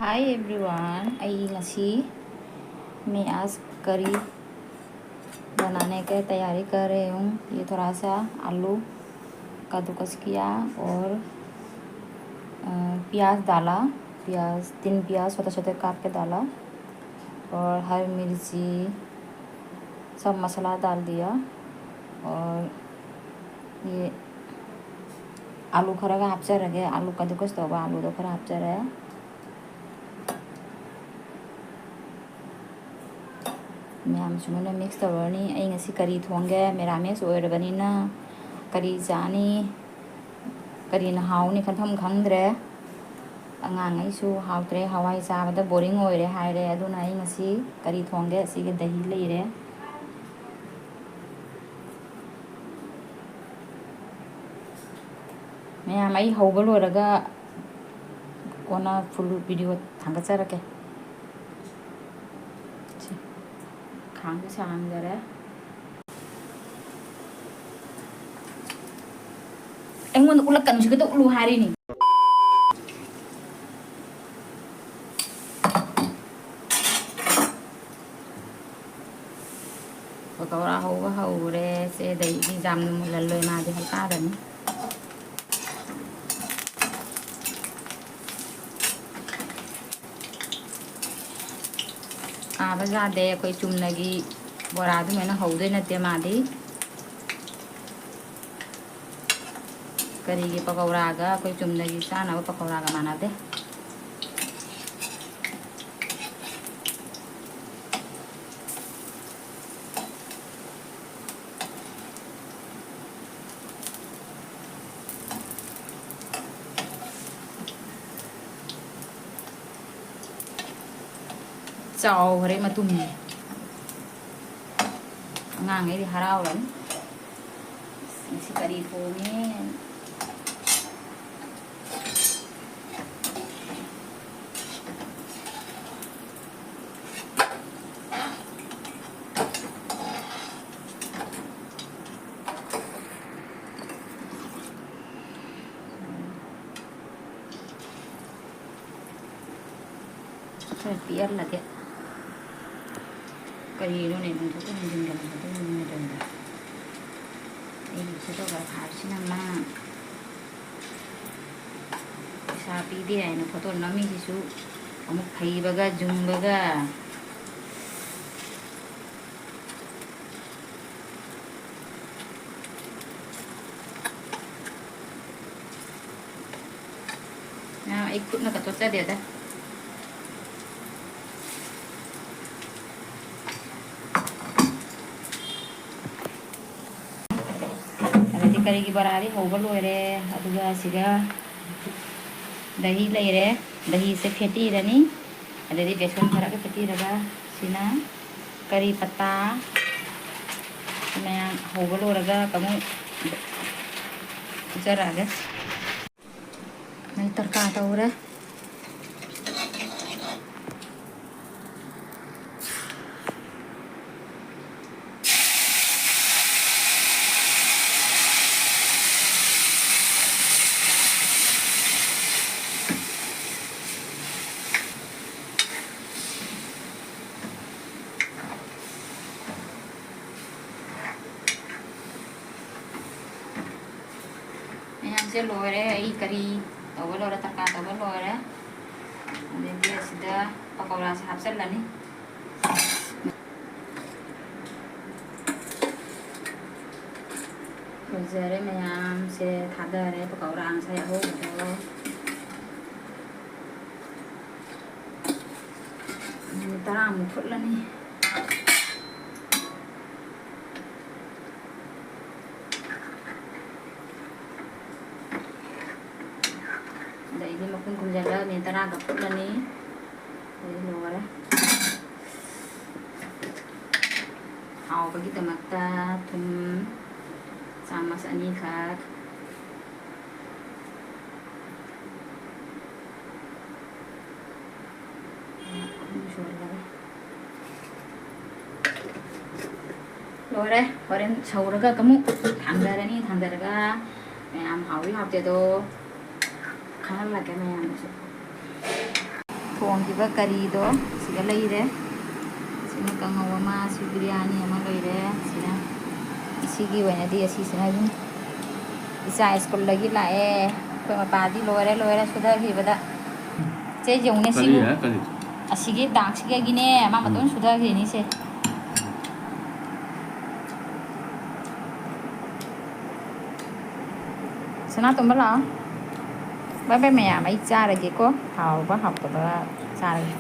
Hi everyone, मैं आज करी बनाने की तैयारी कर रही हूँ। ये थोड़ा सा आलू कद्दूकस किया और प्याज डाला। तीन प्याज छोटे छोटे काट के डाला और हरी मिर्ची सब मसाला डाल दिया। और ये आलू खरा हापचार है, आलू कद्दूकस तो आलू तो खरा हापचार है। मैम सुमन मिक्स तौरनी असी करी थोंगे मेरामेस ओरबनीना करी जानी करी हाउनी खनफम खंद्रे अगांगैसु हाउत्रे हवाई चाबदा बोरिंग ओइरे हाइरे अदुना असी करी थोंगे असीगे दही लेरे। मैम हौब लोरगा कोना फुल वीडियो थांगचरके खांगे सांगजरे एंगोन उलक्कन सिगतो उलु हारिनी पकौड़ा हौरे से दही जाम मुललोय मादे हल्कादनी आब जादे कोई चुमनगी बोरादु मैंने हौदे नते मादी करीगे पकौड़ागा कोई चुमनगी चाना पकौड़ागा मानादे। चाव हरे मतुम ngang harau lan isi kari thongi biar lagi kari nó này mình cũng mình gần cái mình đừng đây sẽ có cả thải xin mà sa pi đi này nó có tuần nó mình chỉ số một thầy baga jung baga nào ikut nó cả tốt ra được đấy. करी बरारी होगा लोरे अदुगा सिगा दही लेरे दही से फेटी runny अदे बेसन खरा के फेटी रगा सिना करी पत्ता मैं होगा लोरगा कमु जरा गे मैं तड़का तौरे से लोरे आई करी तब लोरे तड़का तब लोरे अदे सीधा पकौड़ा से हापचल्लनी जरे मैम से थादरे पकौड़ा से हो तरा मुफुटलनी ini makin kunjala ni tara gaput la ni ini lora haw bagi tamata thum sama sani khat lore horen sauraga kamu thangdarani thangdaraga am hawi hapte do खाना लगे मैं यहाँ से ꯊꯣꯡꯈꯤꯕ ꯀꯔꯤꯗꯣ ꯁꯤꯗ ꯂꯩꯔꯦ ꯁꯤꯅ ꯀꯥꯡꯍꯧ ꯑꯃ ꯁꯤ ꯕꯤꯔꯌꯥꯅꯤ ꯑꯃ ꯂꯩꯔꯦ ꯁꯤꯅ ꯁꯤꯒꯤ ꯑꯣꯏꯅꯗꯤ ꯑꯁꯤꯁꯤꯅ ꯑꯗꯨꯝ ꯏꯆꯥ ꯁ꯭ꯀꯨꯜꯗꯒꯤ ꯂꯥꯛꯑꯦ ꯑꯩꯈꯣꯏ ꯃꯄꯥꯗꯤ ꯂꯣꯏꯔꯦ ꯁꯨꯙꯈꯤꯕꯗ ꯆꯦ ꯌꯦꯡꯉꯨꯅꯦ ꯁꯤꯕꯨ ꯑꯁꯤꯒꯤ ꯗꯥꯛꯁꯤꯒꯒꯤꯅꯦ ꯃꯥ ꯃꯇꯣꯟ ꯁꯨꯙꯈꯤꯅꯤꯁꯦ ꯁꯅꯥꯇꯣꯝꯕ ꯂꯥꯛꯑꯣ ꯕꯥꯏ ꯕꯥꯏ ꯃꯌꯥꯝ ꯑꯩ ꯆꯥꯔꯒꯦꯀꯣ ꯍꯥꯎꯕ ꯍꯥꯎꯇꯕ ꯆꯥꯔꯒꯦ